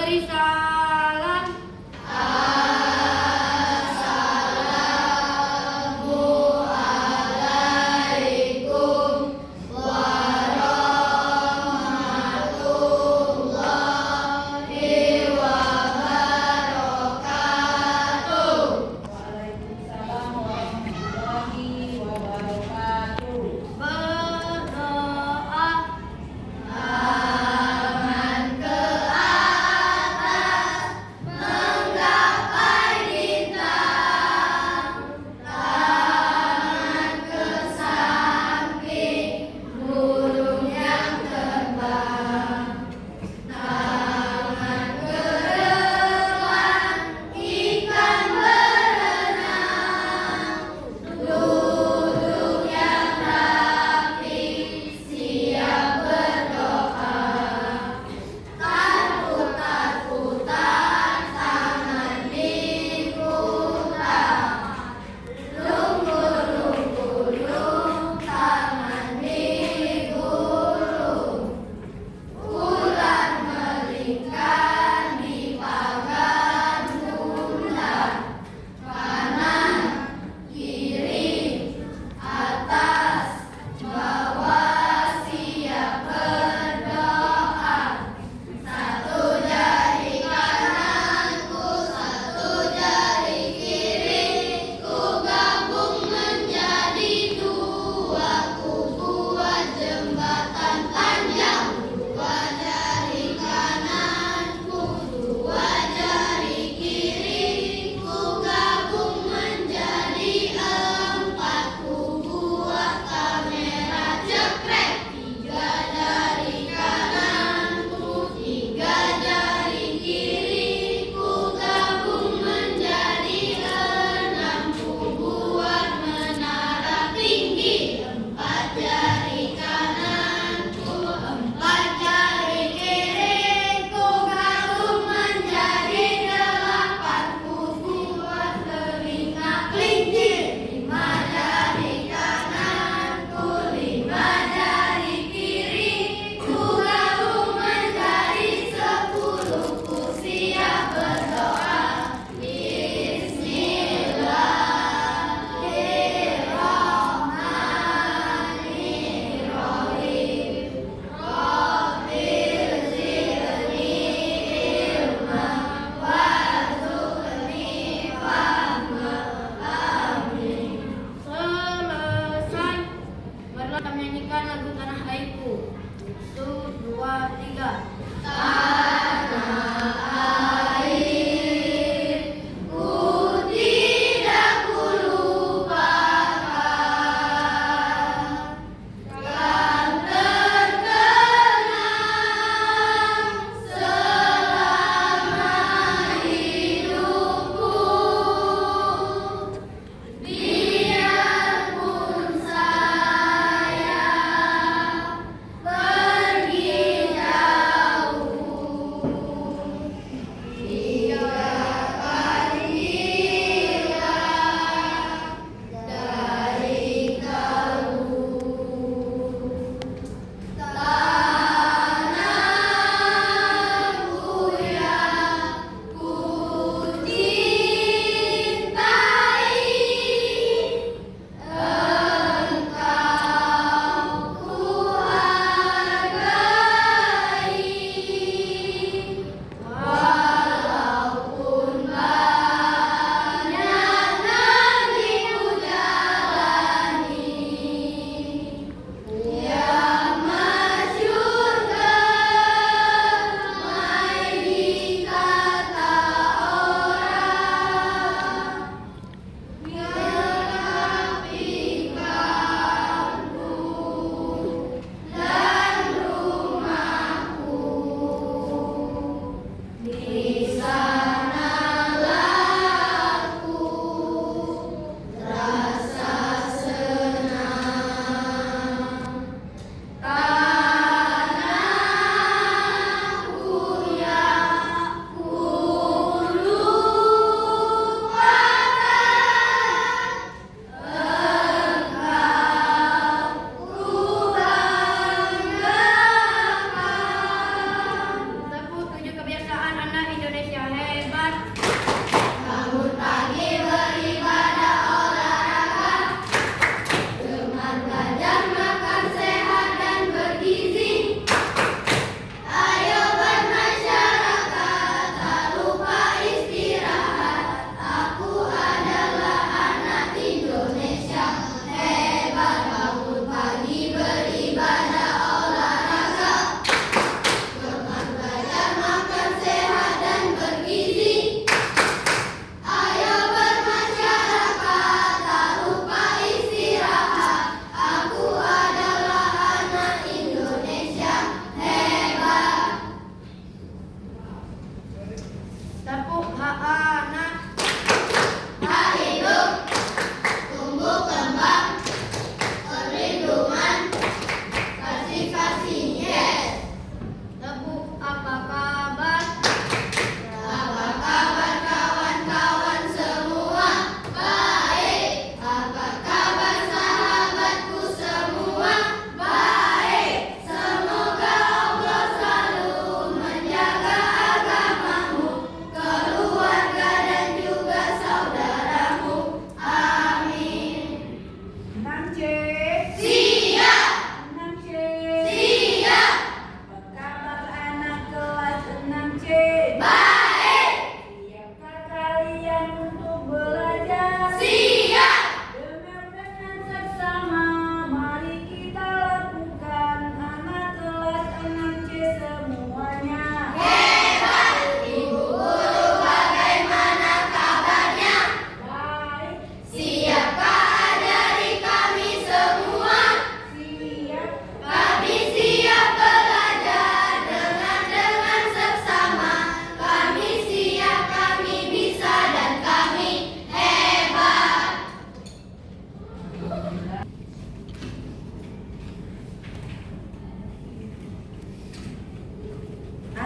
beri salam. Assalamualaikum warahmatullahi wabarakatuh. Waalaikumsalam warahmatullahi wabarakatuh. Berdoa tangan ke atas,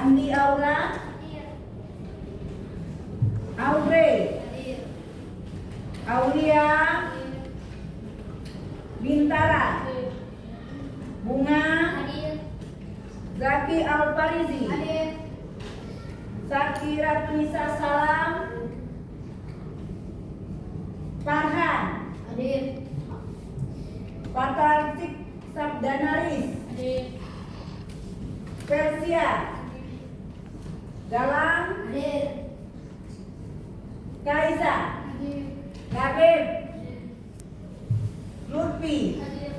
Andi Aura, Hadir. Aure, Hadir. Aulia, Hadir. Bintara, Bunga, Hadir. Zaki Alfarizi, Hadir. Sakira Tunisa Salam, Farhan, Hadir. Patarcik Sabdanaris, Hadir. Persia, Galang, Hadir. Kaisa, Hadir. Nabib, Lutfi, Hadir.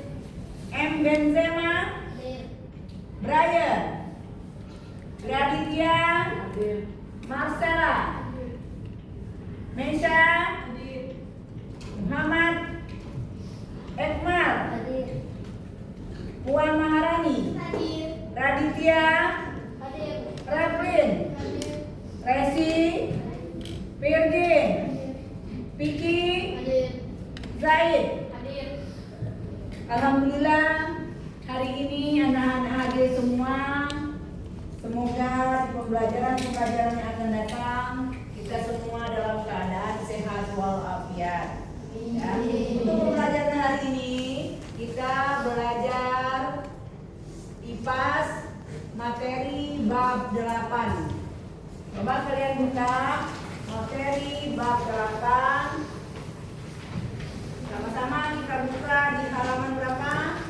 M. Benzema, Hadir. Brian, Raditya, Marcella, Mesha, Muhammad, Ekmal, Hadir. Puan Maharani, Hadir. Raditya, Hadir. Raflin, Hadir. Resi, Virgin, Piki, Hadir. Zaid. Hadir. Alhamdulillah hari ini anak-anak hadir semua. Semoga di pembelajaran yang akan datang kita semua dalam keadaan sehat walafiat. Ya. Untuk pembelajaran hari ini kita belajar IPAS materi bab 8. Coba kalian buka materi bab 8. Sama-sama kita buka di halaman berapa?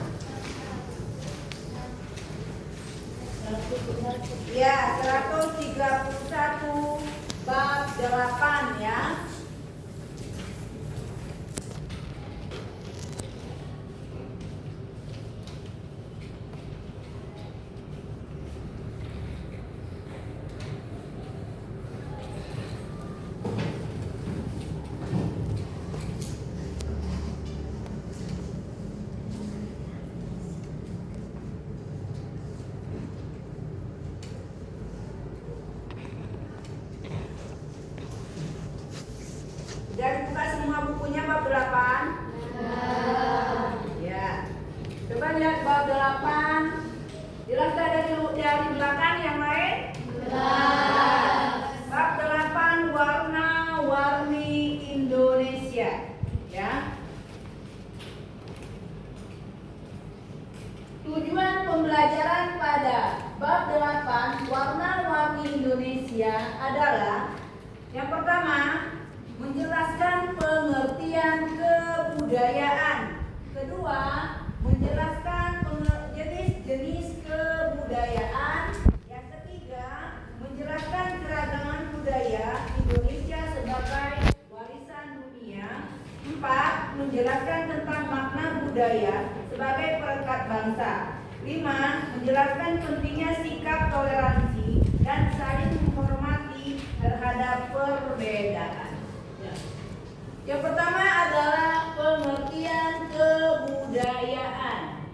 Ya, 131 bab 8 ya. Sudah dibuka semua bukunya bab 8? Ya. Coba lihat bab 8. Jelas dari belakang yang lain? Bab 8 warna-warni Indonesia. Ya. Tujuan pembelajaran pada bab 8 warna-warni Indonesia adalah yang pertama, menjelaskan pengertian kebudayaan. Kedua, menjelaskan jenis-jenis kebudayaan. Yang ketiga, menjelaskan keragaman budaya Indonesia sebagai warisan dunia. 4. Menjelaskan tentang makna budaya sebagai perekat bangsa. 5. Menjelaskan pentingnya sikap toleransi dan saling menghormati terhadap perbedaan. Yang pertama adalah pengertian kebudayaan.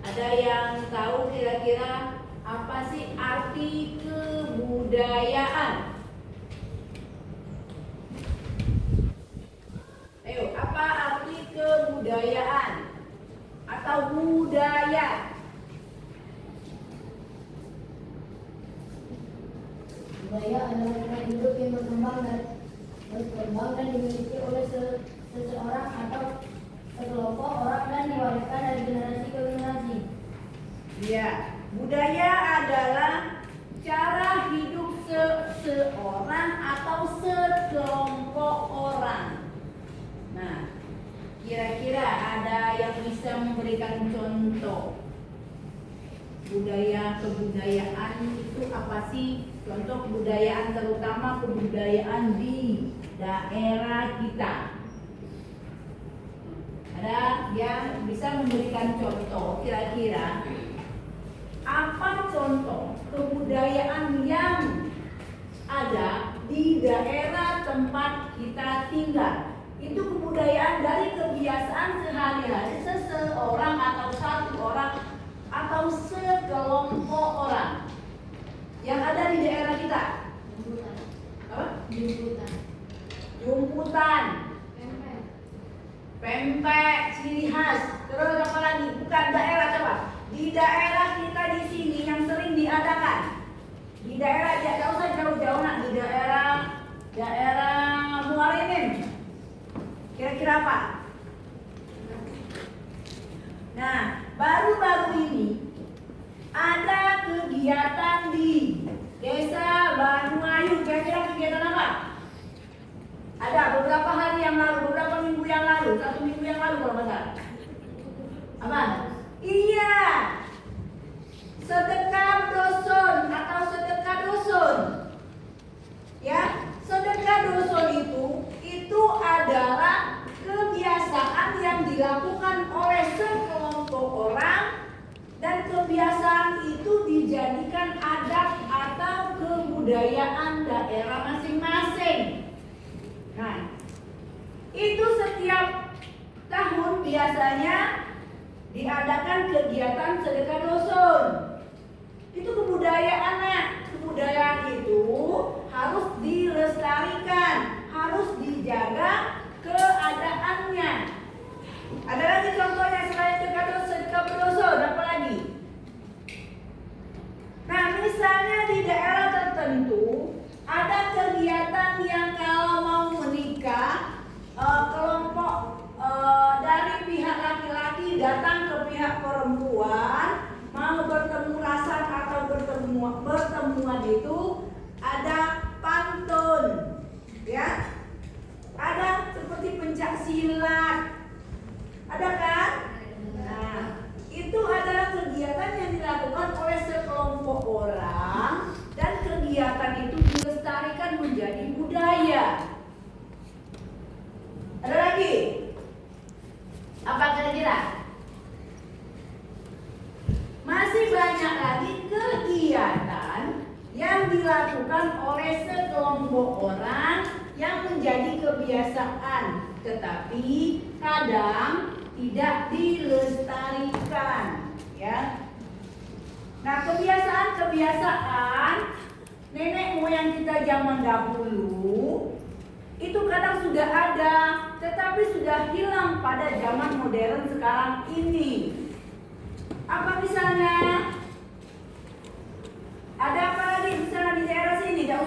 Ada yang tahu kira-kira apa sih arti kebudayaan? Ayo, apa arti kebudayaan atau budaya? Budaya adalah cara hidup yang berkembang dan dimiliki oleh seseorang atau sekelompok orang dan diwariskan dari generasi ke generasi. Ya, budaya adalah cara hidup seseorang atau sekelompok orang. Nah, kira-kira ada yang bisa memberikan contoh budaya kebudayaan itu apa sih? Contoh kebudayaan, terutama kebudayaan di daerah kita. Ada yang bisa memberikan contoh kira-kira apa contoh kebudayaan yang ada di daerah tempat kita tinggal? Itu kebudayaan dari kebiasaan sehari-hari seseorang atau satu orang atau sekelompok orang yang ada di daerah kita. Apa? Jumputan, pempek, ciri khas. Terus apa lagi? Bukan daerah, coba. Di daerah kita di sini yang sering diadakan. Di Kira-kira apa? Nah, baru-baru ini ada kegiatan di Desa Banyuayu. Kira-kira kegiatan apa? Ada beberapa hari yang lalu, beberapa minggu yang lalu, 1 minggu yang lalu kalau nggak salah. Apa? Iya, sedekah doson atau sedekah doson. Ya, sedekah doson itu adalah kebiasaan yang dilakukan oleh sekelompok orang, dan kebiasaan itu dijadikan adat atau kebudayaan daerah masing-masing. Nah, itu setiap tahun biasanya diadakan kegiatan sedekah doson. Itu kebudayaannya. Kebudayaan itu harus dilestarikan, harus dijaga keadaannya. Ada lagi contohnya selain sedekah doson, apa lagi? Nah, misalnya di daerah tertentu ada kegiatan yang kalau mau menikah, kelompok dari pihak laki-laki datang ke pihak perempuan, mau bertemu rasan atau pertemuan itu ada pantun, ya, ada seperti pencak silat, ada kan? Nah, itu adalah kegiatan yang dilakukan oleh sekelompok orang, dan kegiatan itu dilestarikan menjadi budaya. Ada lagi? Apa kira-kira? Masih banyak lagi kegiatan yang dilakukan oleh sekelompok orang yang menjadi kebiasaan, tetapi kadang tidak dilestarikan, ya. Nah, kebiasaan nenek moyang kita zaman dahulu itu kadang sudah ada, tetapi sudah hilang pada zaman modern sekarang ini. Apa misalnya? Ada apa lagi misalnya di daerah sini? Tidak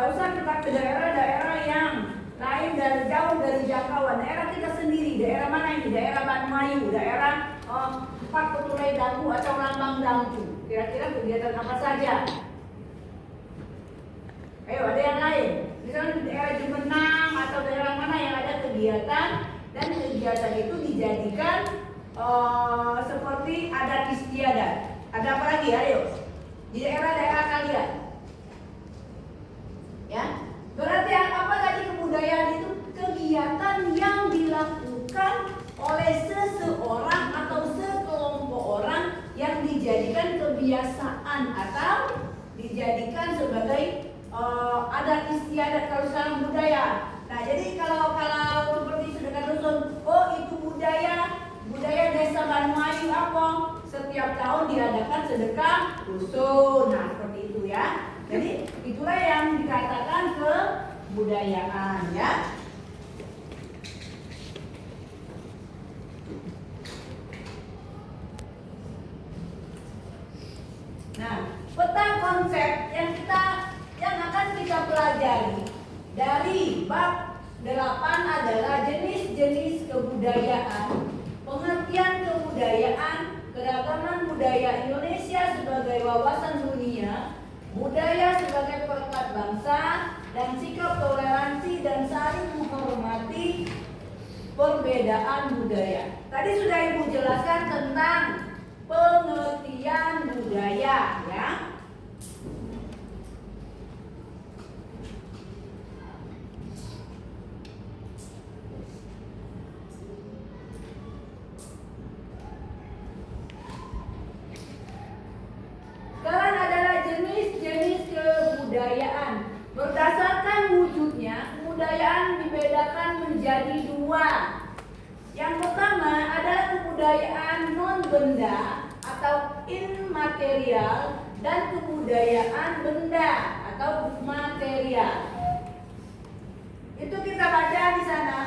usah kita ke daerah-daerah yang lain dari jauh dari jangkauan. Daerah kita sendiri, daerah mana ini? Daerah Banyuayu, daerah Empat Petulai Dagu atau Lambang Dagu. Kira-kira kegiatan apa saja? Ayo, ada yang lain? Misalnya di daerah Jemenang atau daerah mana yang ada kegiatan, dan kegiatan itu dijadikan seperti adat istiadat. Ada apa lagi? Ayo, di daerah-daerah kalian, ya. Berarti apa tadi kebudayaan itu? Kegiatan yang dilakukan oleh seseorang atau sekelompok orang yang dijadikan kebiasaan atau dijadikan sebagai adat istiadat, kalau sekarang budaya. Nah, jadi kalau seperti sedekah doson, oh itu budaya Desa Banyuayu apa? Setiap tahun diadakan sedekah doson. Nah, seperti itu ya. Jadi itulah yang dikatakan kebudayaan, ya. Nah, peta konsep yang akan kita pelajari dari bab 8 adalah jenis-jenis kebudayaan, pengertian kebudayaan, keragaman budaya Indonesia sebagai wawasan dunia, budaya sebagai perekat bangsa, dan sikap toleransi dan saling menghormati perbedaan budaya. Tadi sudah Ibu jelaskan tentang pengertian budaya, ya. Sekarang adalah jenis-jenis kebudayaan. Berdasarkan wujudnya, kebudayaan dibedakan menjadi 2. Yang pertama adalah kebudayaan non-benda atau immaterial, dan kebudayaan benda atau material. Itu kita baca di sana.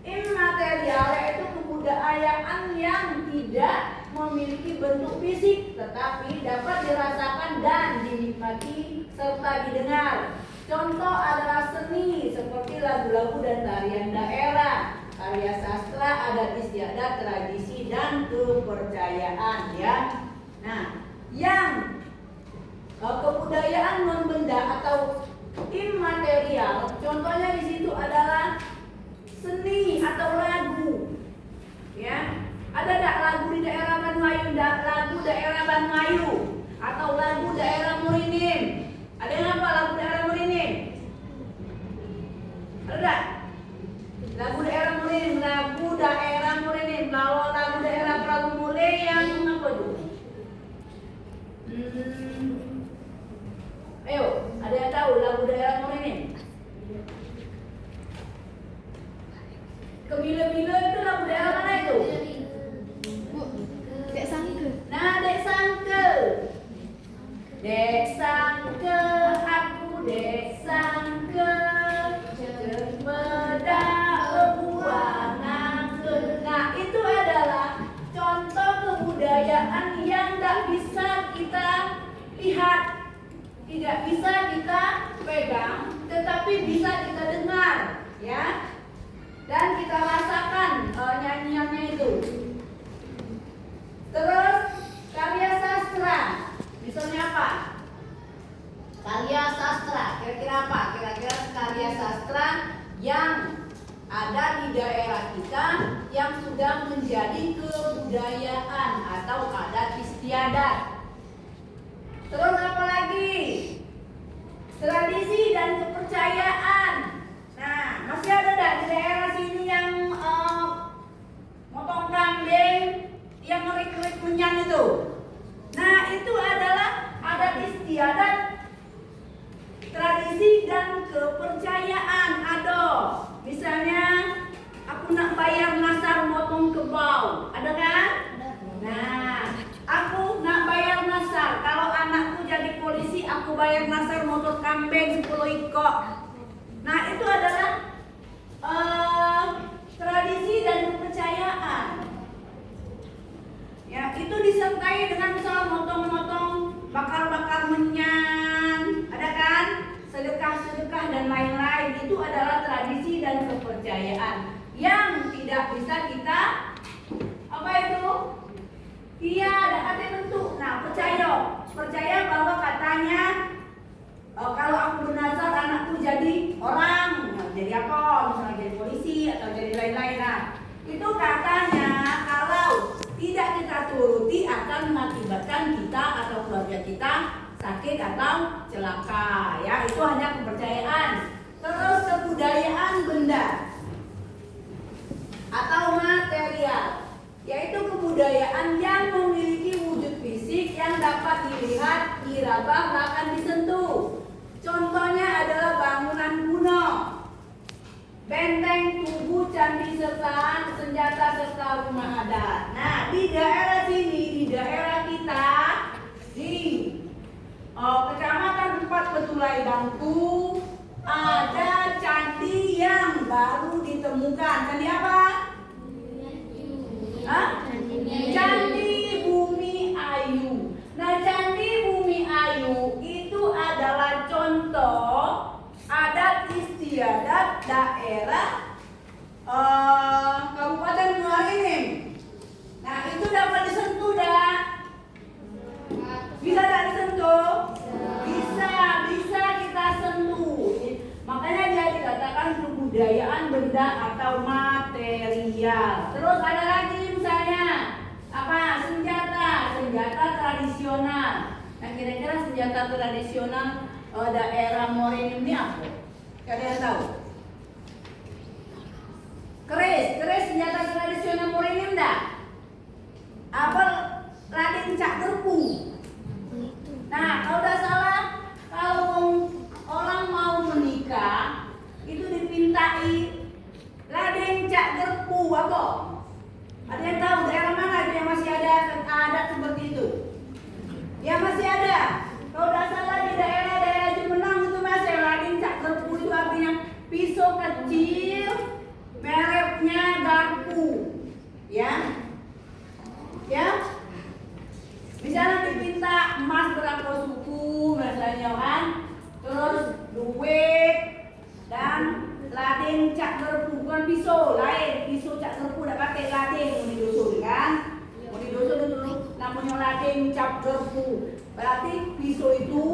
Immaterial yaitu kebudayaan yang tidak memiliki bentuk fisik, tetapi dapat dirasakan dan dinikmati serta didengar. Contoh adalah seni seperti lagu-lagu dan tarian daerah. karya sastra, adat istiadat, tradisi dan kepercayaan ya. Nah, yang kebudayaan non benda atau imaterial, contohnya di situ adalah seni atau lagu. Ya, ada tak lagu di daerah Banwayu, lagu daerah Banwayu atau lagu daerah Murinim? Ada yang apa lagu daerah Murinim? Ada tak? Lagu daerah Murinim, lagu daerah Murinim. Kalau lagu daerah Prabu Mule yang apa tuh? Ayo, ada yang tahu lagu daerah Murinim? Kemila-mila itu lagu daerah mana itu? Dek Sangke. Nah, Dek Sangke. Dek Sangke, aku Dek Sangke. Cemeda buangan. Nah, itu adalah contoh kebudayaan yang tak bisa kita lihat, tidak bisa kita pegang, tetapi bisa kita dengar, ya. Dan kita rasakan nyanyiannya itu. Terus karya sastra, misalnya apa? Karya sastra, kira-kira apa? Kira-kira karya sastra yang ada di daerah kita yang sudah menjadi kebudayaan atau adat istiadat. Terus apa lagi? Tradisi dan kepercayaan. Nah, masih ada enggak di daerah sini yang motong kambing, yang ngerik-ngerik menyan itu? Nah, itu adalah adat istiadat, tradisi dan kepercayaan. Misalnya aku nak bayar nasar motong kebau, ada kan? Nah, aku nak bayar nasar. Kalau anakku jadi polisi, aku bayar nasar motong kambing 10 ekor. Nah, itu adalah tradisi dan kepercayaan. Ya, itu disertai dengan misalnya motong-motong, bakar-bakar menyan, ada kan? Sedekah-sedekah dan lain-lain. Itu adalah tradisi dan kepercayaan yang tidak bisa kita apa itu? Iya, ada bentuk. Nah, percaya bahwa katanya kalau aku bernazar anakku jadi orang, jadi apa? Misalnya jadi polisi atau jadi lain-lain. Nah, itu katanya kalau tidak kita turuti akan mengakibatkan kita atau keluarga kita sakit atau celaka. Ya, itu hanya kepercayaan. Terus kebudayaan benda atau material, yaitu kebudayaan yang memiliki wujud fisik yang dapat dilihat, diraba, bahkan disentuh. Contohnya adalah bangunan kuno, benteng, tugu, candi, serta senjata serta rumah adat. Nah, di daerah sini, di daerah kita, di Kecamatan 4 Betulai Bangku, ada candi yang baru ditemukan. Candi apa? Candi Bumi Ayu. Nah, Candi Bumi Ayu itu adalah contoh adat istiadat daerah Kabupaten Muarinim. Nah, itu dapat disentuh dah. Bisa tak disentuh? Bisa kita sentuh. Makanya dia dikatakan kebudayaan benda atau material. Terus ada lagi misalnya apa? Senjata tradisional. Nah, kira-kira senjata tradisional daerah Morinim ini apa? Kalian tahu? Keris senjata tradisional Morinim enggak? Apa Raden Cak Gerpu? Nah, kalau tidak salah, kalau orang mau menikah itu dipintai Raden Cak Gerpu apa? Ada yang tahu daerah mana yang masih ada adat seperti itu? Ya masih ada. Kalau tidak salah di daerah-daerah Jumenang itu masih Raden Cak Gerpu itu artinya pisau kecil, mereknya garpu, ya. Misalnya dipinta emas berapa suku misalnya kan, terus duit dan Raden Cak Gerpu, bukan pisau lain. lading mun didusun kan? Mun didusun dulu namanya lading cap garpu. Berarti pisau itu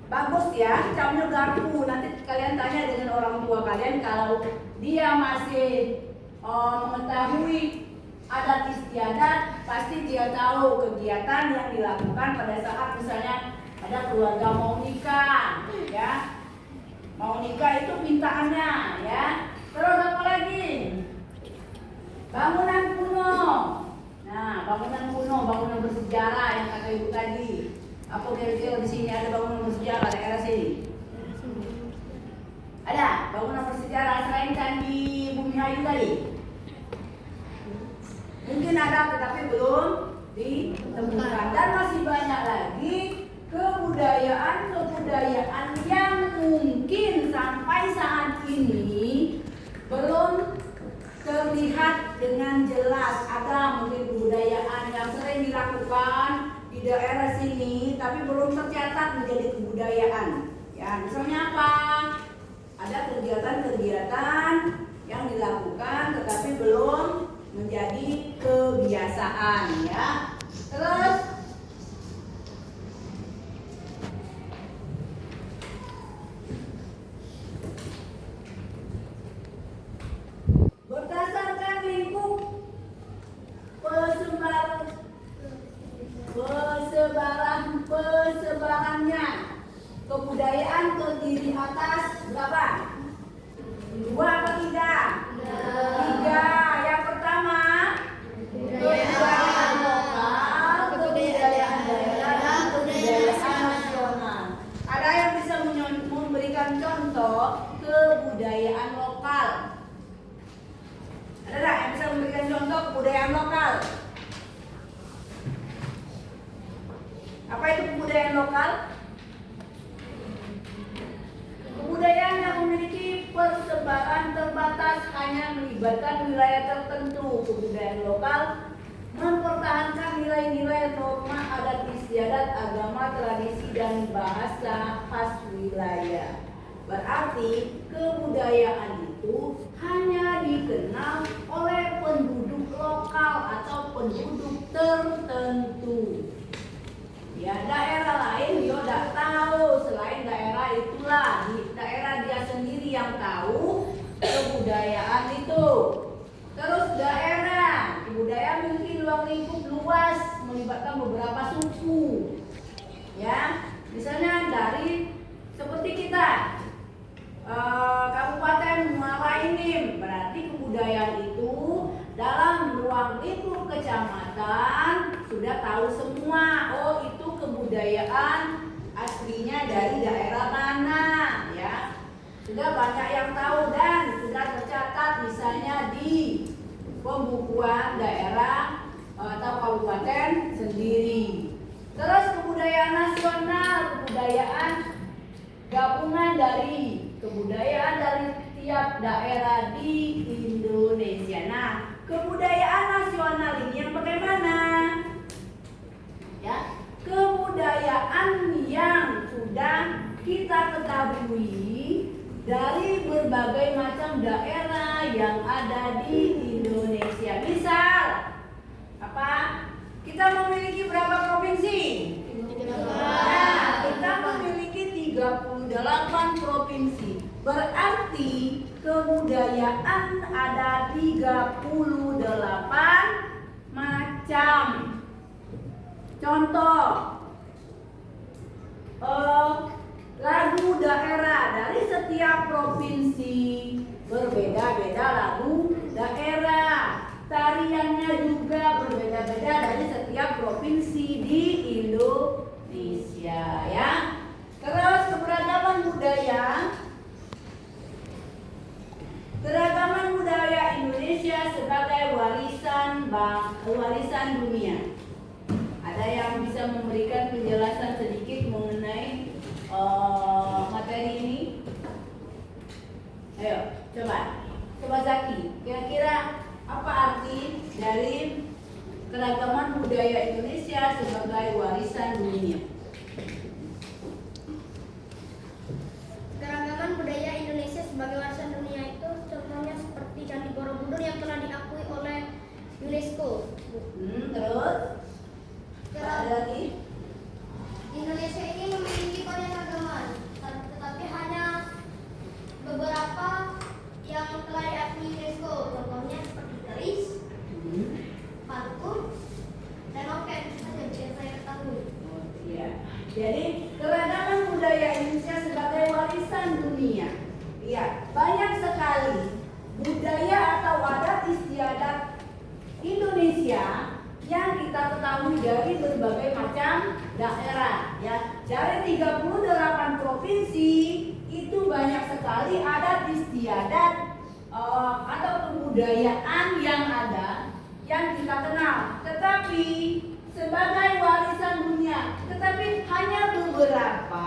bagus ya, capnya garpu. Nanti kalian tanya dengan orang tua kalian kalau dia masih mengetahui adat istiadat, pasti dia tahu kegiatan yang dilakukan pada saat misalnya ada keluarga mau nikah, ya. Mau nikah itu pintaannya, ya. Terus apa lagi? Bangunan kuno. Nah, bangunan kuno, bangunan bersejarah yang kata ibu tadi. Apa kira-kira di sini ada bangunan bersejarah daerah sini? Ada bangunan bersejarah selain Candi Bumi Hayu tadi? Mungkin ada tetapi belum ditemukan, dan masih banyak lagi kebudayaan yang mungkin sampai saat ini belum terlihat dengan jelas. Ada mungkin kebudayaan yang sering dilakukan di daerah sini tapi belum tercatat menjadi kebudayaan. Ya, misalnya apa? Ada kegiatan-kegiatan yang dilakukan tetapi belum menjadi kebiasaan, ya. Terus berdasarkan lingkup persebarannya kebudayaan terdiri atas berapa? 2 apa 3? 3. Yang pertama kebudayaan lokal, kebudayaan daerah, dan kebudayaan nasional. Ada yang bisa memberikan contoh kebudayaan lokal? Ada nggak yang bisa memberikan contoh kebudayaan lokal? Apa itu kebudayaan lokal? Kebudayaan yang memiliki persebaran terbatas hanya melibatkan wilayah tertentu. Kebudayaan lokal mempertahankan nilai-nilai norma adat istiadat, agama, tradisi, dan bahasa khas wilayah. Berarti kebudayaan itu hanya dikenal oleh penduduk lokal atau penduduk tertentu. Ya, daerah lain dia tidak tahu, selain daerah itulah di daerah dia sendiri yang tahu kebudayaan itu. Terus daerah, kebudayaan memiliki ruang lingkup luas melibatkan beberapa suku. Ya, misalnya dari seperti kita Kabupaten Muara Enim, berarti kebudayaan itu dalam ruang lingkup kecamatan sudah tahu semua. Oh, itu kebudayaan aslinya dari daerah mana, ya. Sudah banyak yang tahu dan sudah tercatat misalnya di pembukuan daerah atau kabupaten sendiri. Terus kebudayaan nasional, kebudayaan gabungan dari kebudayaan dari tiap daerah di Indonesia. Nah, kebudayaan nasional ini yang bagaimana? Ya, kebudayaan yang sudah kita ketahui dari berbagai macam daerah yang ada di Indonesia. Misal, apa? Kita memiliki berapa provinsi? Nah, kita memiliki 38 provinsi. Berarti kebudayaan ada 38 macam. Contoh, lagu daerah dari setiap provinsi berbeda-beda lagu daerah. Tariannya juga berbeda-beda dari setiap provinsi di Indonesia, ya. Terus keberagaman budaya Indonesia sebagai warisan dunia. Ada yang bisa memberikan penjelasan sedikit mengenai materi ini? Ayo, coba Zaki. Kira-kira apa arti dari keragaman budaya Indonesia sebagai warisan dunia? Keragaman budaya Indonesia sebagai warisan dunia itu contohnya seperti Candi Borobudur yang telah diakui oleh dari 38 provinsi itu banyak sekali adat istiadat atau kebudayaan yang ada yang kita kenal, tetapi sebagai warisan dunia, tetapi hanya beberapa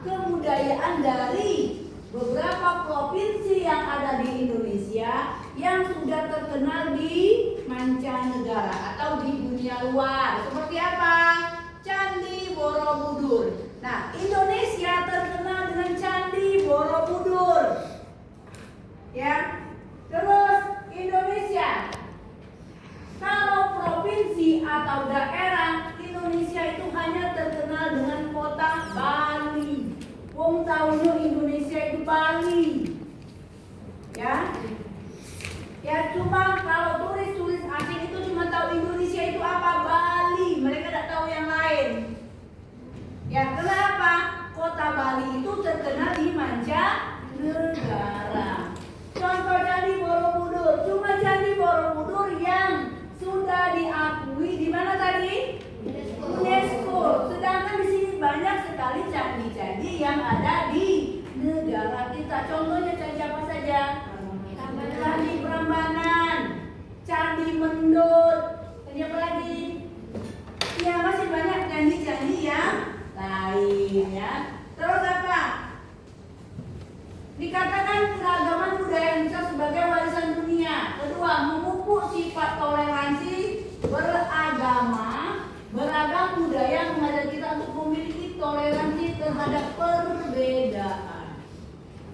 kebudayaan dari beberapa provinsi yang ada di Indonesia yang sudah terkenal di mancanegara atau di dunia luar. Seperti apa? Candi Borobudur. Nah, Indonesia terkenal dengan Candi Borobudur. Ya. Terus Indonesia, kalau provinsi atau daerah, Indonesia itu hanya terkenal dengan kota Bali. Wong tahunya Indonesia itu Bali. Ya. Ya cuma kalau turis-turis asing itu cuma tahu Indonesia itu apa, Bali. Mereka tidak tahu yang lain. Ya kenapa? Kota Bali itu terkenal di mancanegara. Contoh Candi Borobudur, cuma Candi Borobudur yang sudah diakui di mana tadi? UNESCO. Sedangkan di sini banyak sekali candi-candi yang ada di negara kita. Contohnya candi apa saja? Candi Prambanan, Candi Mendut, candi apa lagi? Ya masih banyak candi-candi yang lain ya. Terus apa? Dikatakan keragaman budaya Indonesia sebagai warisan dunia. Kedua, memupuk sifat toleransi beragama. Beragam budaya mengajak kita untuk memiliki toleransi terhadap perbedaan.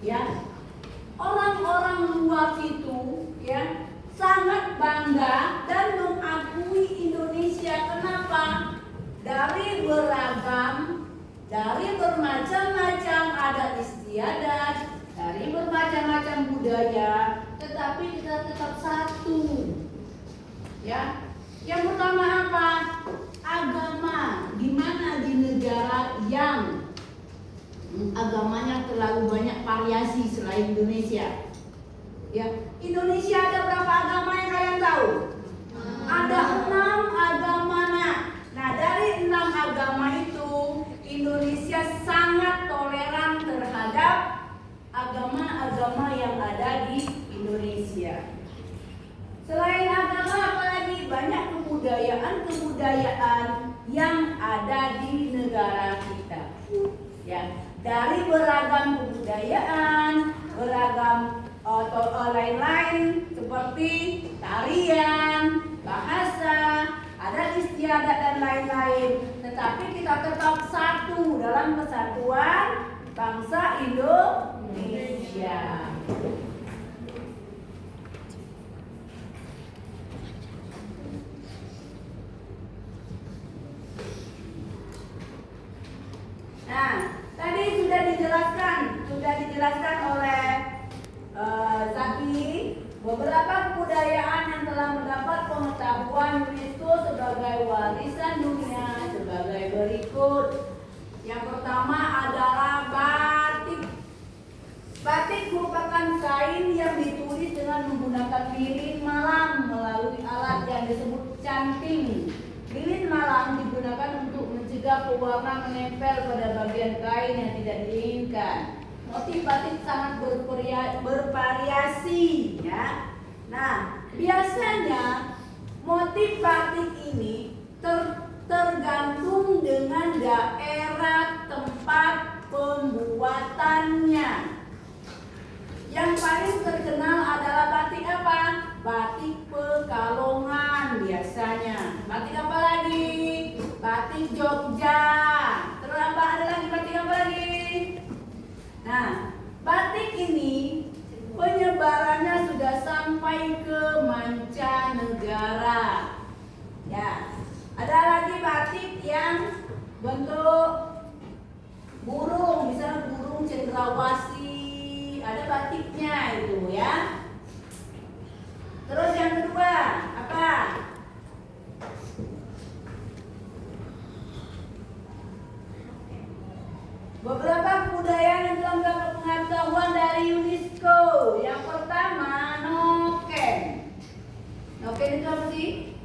Ya, orang-orang luar situ ya sangat bangga dan mengakui Indonesia. Kenapa? Dari beragam, dari bermacam-macam adat istiadat, dari bermacam-macam budaya, tetapi kita tetap satu. Ya, yang pertama apa? Agama. Gimana di negara yang agamanya terlalu banyak variasi selain Indonesia? Ya, Indonesia ada berapa agama yang kalian tahu? Ada 6 agama. Nah, dari 6 agama itu Indonesia sangat toleran terhadap agama-agama yang ada di Indonesia. Selain agama, apalagi banyak kebudayaan yang ada di negara kita. Ya, dari beragam kebudayaan, beragam lain-lain seperti tarian, bahasa, adat istiadat dan lain-lain. Tetapi kita tetap satu dalam kesatuan bangsa Indonesia. Nah, tadi sudah dijelaskan oleh Zaki beberapa kebudayaan yang telah mendapat pengetahuan UNESCO sebagai warisan dunia sebagai berikut. Yang pertama adalah batik. Batik merupakan kain yang ditulis dengan menggunakan lilin malam melalui alat yang disebut canting. Lilin malam digunakan untuk mencegah pewarna menempel pada bagian kain yang tidak diinginkan. Motif batik sangat bervariasi ya. Nah, biasanya motif batik ini tergantung dengan daerah tempat pembuatannya. Yang paling terkenal adalah batik apa? Batik Pekalongan biasanya. Batik apa lagi? Batik Jogja. Terus apa ada lagi? Batik apa lagi? Nah, batik ini penyebarannya sudah sampai ke mancanegara. Ya, ada lagi batik yang bentuk burung, misalnya burung cendrawasih, ada batiknya itu ya. Terus yang kedua apa? Beberapa kebudayaan yang telah mendapat pengetahuan dari UNESCO. Yang pertama, noken. Noken itu apa sih?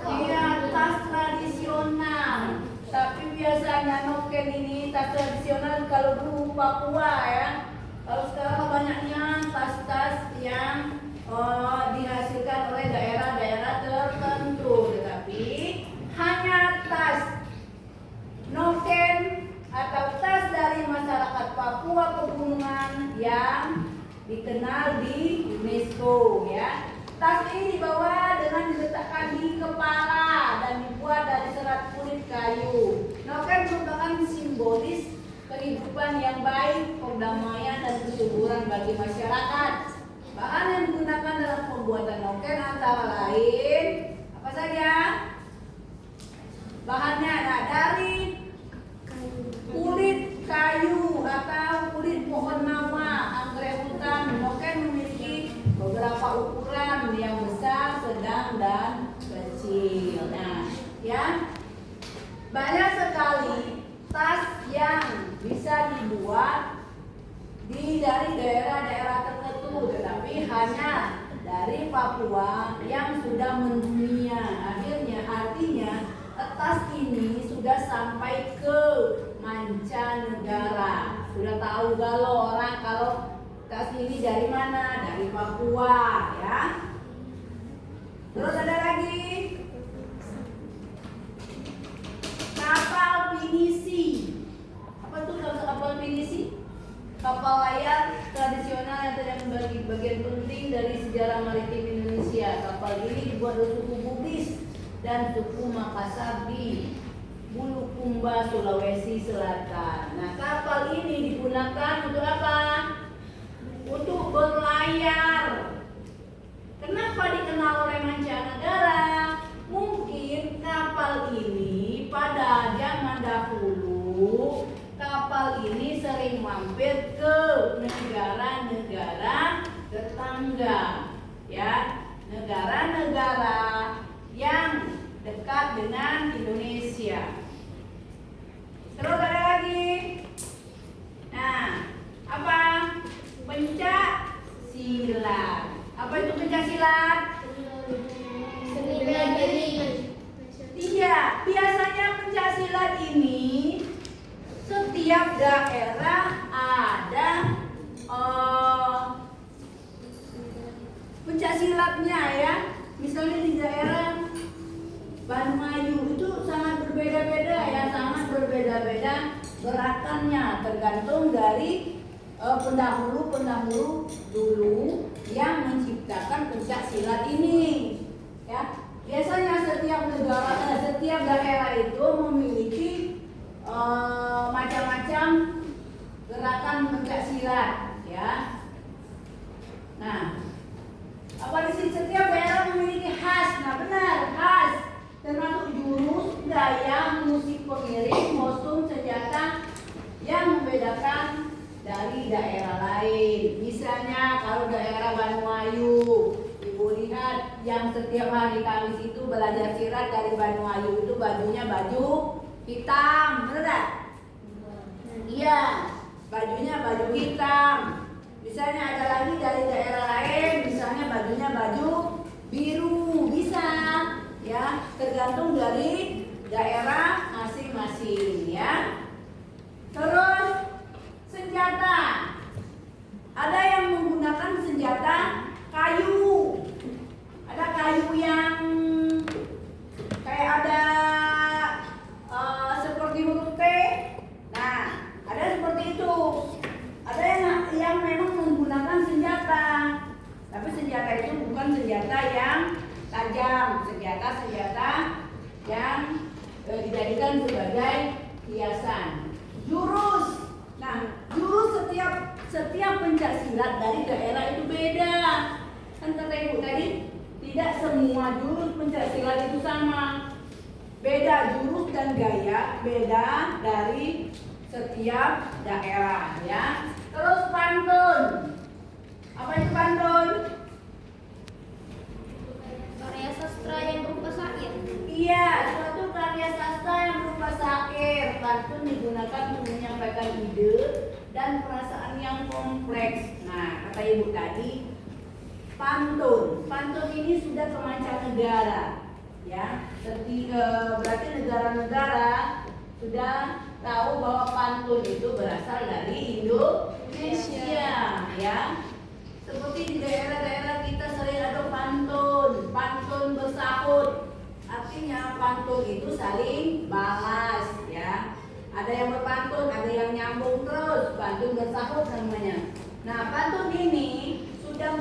Iya, tas tradisional. kalau dulu Papua ya. Kalau sekarang banyaknya tas-tas yang dihasilkan oleh daerah-daerah tertentu, tetapi hanya tas noken atau tas dari masyarakat Papua Pegunungan yang dikenal di UNESCO ya. Tas ini dibawa dengan diletakkan di kepala dan dibuat dari serat kulit kayu. Noken merupakan simbolis kehidupan yang baik, perdamaian dan kesuburan bagi masyarakat. Bahan yang digunakan dalam pembuatan noken antara lain apa saja? Bahannya dari kulit kayu atau kulit pohon nawa, anggrek hutan. Noken memiliki beberapa ukuran yang besar, sedang dan kecil. Nah, ya banyak sekali tas yang bisa dibuat dari daerah-daerah tertentu, tetapi hanya dari Papua yang sudah mendunia. Artinya tas ini sudah sampai ke mancanegara. Sudah tahu kalau tas ini dari mana? Dari Papua ya. Terus ada lagi kapal pinisi. Apa itu kapal pinisi? Kapal layar tradisional yang tidak membagi bagian penting dari sejarah maritim Indonesia. Kapal ini dibuat oleh suku Bugis dan suku Makassar di Bulukumba, Sulawesi Selatan. Nah, kapal ini digunakan untuk apa? Untuk berlayar. Kenapa dikenal oleh mancanegara? Mungkin kapal ini pada zaman dahulu, kapal ini sering mampir ke negara-negara tetangga, ya, negara-negara yang dekat dengan Indonesia. Terus ada lagi. Nah, apa? Pencak silat. Apa itu pencak silat? Seni bela diri. Iya, biasanya pencak silat ini setiap daerah ada pencak silatnya ya. Misalnya di daerah Banyumayu itu sangat berbeda-beda ya, sangat berbeda-beda gerakannya, tergantung dari pendahulu dulu yang menciptakan pencak silat ini ya. Biasanya setiap daerah itu memiliki macam-macam gerakan pencak silat ya. Nah, apa di sini setiap daerah memiliki khas. Nah, benar, khas termasuk jurus, gaya, musik pengiring, kostum, senjata yang membedakan dari daerah lain. Misalnya kalau daerah Banyumayu, Ibu lihat yang setiap hari Kamis itu belajar silat dari Banyumayu itu bajunya baju hitam, benar tak? Iya, bajunya baju hitam. Misalnya ada lagi dari daerah lain, misalnya bajunya baju biru, bisa ya, tergantung dari daerah masing-masing ya. Terus senjata, ada yang menggunakan senjata kayu, ada kayu yang kayak ada seperti huruf T. Nah, ada seperti itu. Ada yang memang menggunakan senjata, tapi senjata itu bukan senjata yang tajam, senjata yang dijadikan sebagai hiasan. Jurus. Nah, jurus setiap pencak silat dari daerah itu beda. Kan kata Ibu tadi, tidak semua jurus pencak silat itu sama. Beda jurus dan gaya, beda dari setiap daerah ya. Terus pantun. Apa itu pantun? Karya sastra yang berupa syair. Iya, suatu karya sastra yang berupa syair. Pantun digunakan untuk menyampaikan ide dan perasaan yang kompleks. Nah, kata Ibu tadi, pantun ini sudah ke mancanegara, ya. Berarti negara-negara sudah tahu bahwa pantun itu berasal dari Indonesia, ya. Seperti di daerah-daerah kita sering ada pantun, pantun bersahut. Artinya pantun itu saling balas, ya. Ada yang berpantun, ada yang nyambung terus, pantun bersahut namanya. Nah, pantun ini sudah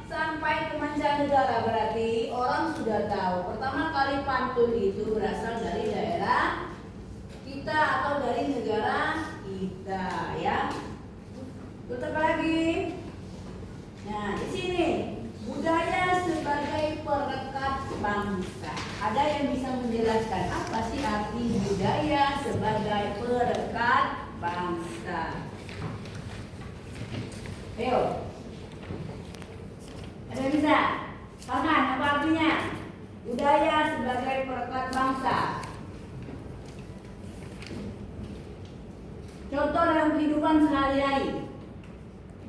sampai ke mancanegara, berarti orang sudah tahu. Pertama kali pantun itu berasal dari daerah kita atau dari negara kita, ya. Terus apa lagi? Nah, di sini budaya sebagai perekat bangsa. Ada yang bisa menjelaskan apa sih arti budaya sebagai perekat bangsa? Ayo. Ada yang bisa? Tangan, apa artinya? Budaya sebagai perekat bangsa. Contoh dalam kehidupan sehari-hari.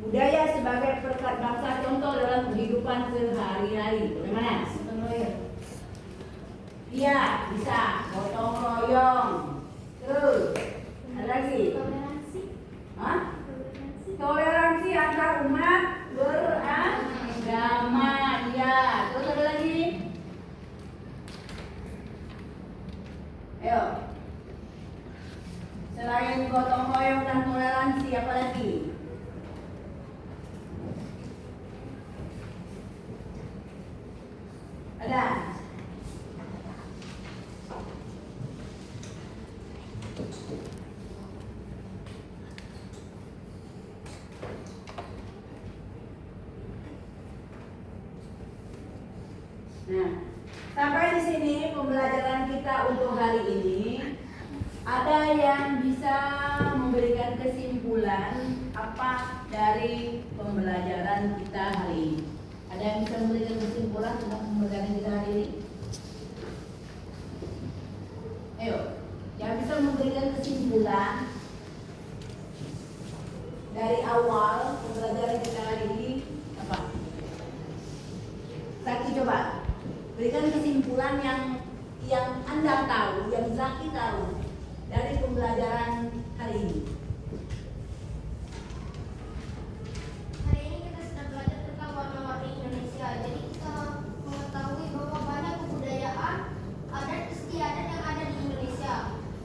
Budaya sebagai perekat bangsa, contoh dalam kehidupan sehari-hari. Bagaimana? Gotong royong. Iya, bisa. Gotong royong. Terus, ada lagi? Toleransi. Hah? Toleransi. Toleransi antar umat beragama. Ya. Terus ada lagi? Ayo. Selain gotong royong dan toleransi, apa lagi? Ada? Nah, sampai di sini pembelajaran kita untuk hari ini. Ada yang bisa memberikan kesimpulan apa dari pembelajaran kita hari ini? Ada yang bisa memberikan kesimpulan tentang pembelajaran kita hari ini? Ayo, yang bisa memberikan kesimpulan dari awal pembelajaran kita hari ini apa? Zaki coba berikan kesimpulan yang Anda tahu, yang Zaki tahu dari pembelajaran hari ini. Hari ini kita sudah belajar tentang warna-warni Indonesia. Jadi kita mengetahui bahwa banyak kebudayaan, adat istiadat yang ada di Indonesia.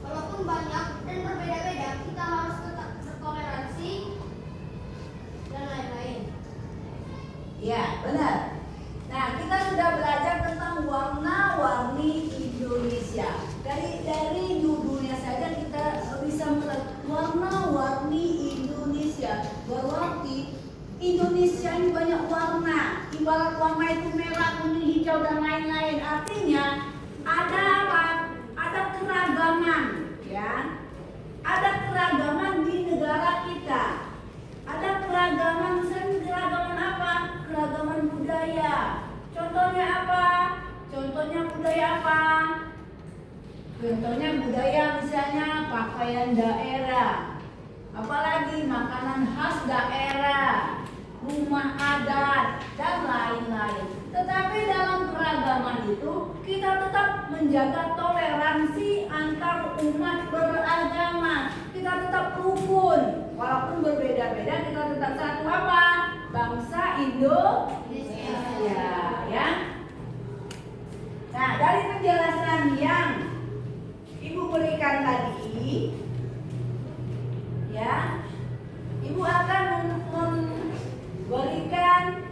Walaupun banyak dan berbeda-beda, kita harus tetap bertoleransi dan lain-lain. Ya, benar. Nah, kita sudah belajar tentang warna-warni Indonesia. Dari judulnya saja kita bisa melihat warna-warni Indonesia. Berarti Indonesia ini banyak warna. Ibarat warna itu merah, kuning, hijau dan lain-lain. Artinya ada apa? Ada keragaman, ya. Ada keragaman di negara kita. Ada keragaman, misalnya keragaman apa? Keragaman budaya. Contohnya apa? Contohnya budaya apa? Contohnya budaya misalnya pakaian daerah. Apalagi makanan khas daerah, rumah adat dan lain-lain. Tetapi dalam keragaman itu kita tetap menjaga toleransi antar umat beragama. Kita tetap rukun. Walaupun berbeda-beda kita tetap satu apa? Bangsa Indonesia, ya. Nah, dari penjelasan yang Ibu berikan tadi, ya, Ibu akan memberikan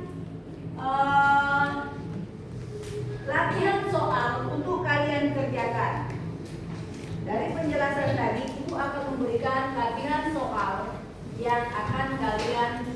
latihan soal untuk kalian kerjakan. Dari penjelasan tadi, Ibu akan memberikan latihan soal yang akan kalian